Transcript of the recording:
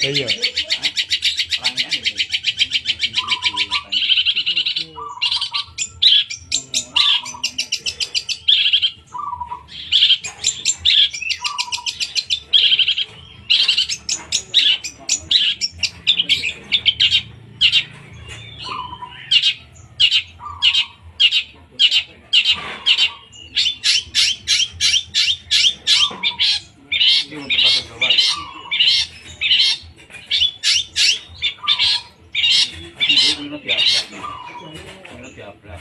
Iya. Orangnya gitu. Ini untuk pakai coba. Aku dulu minum diabrak. Minum diabrak.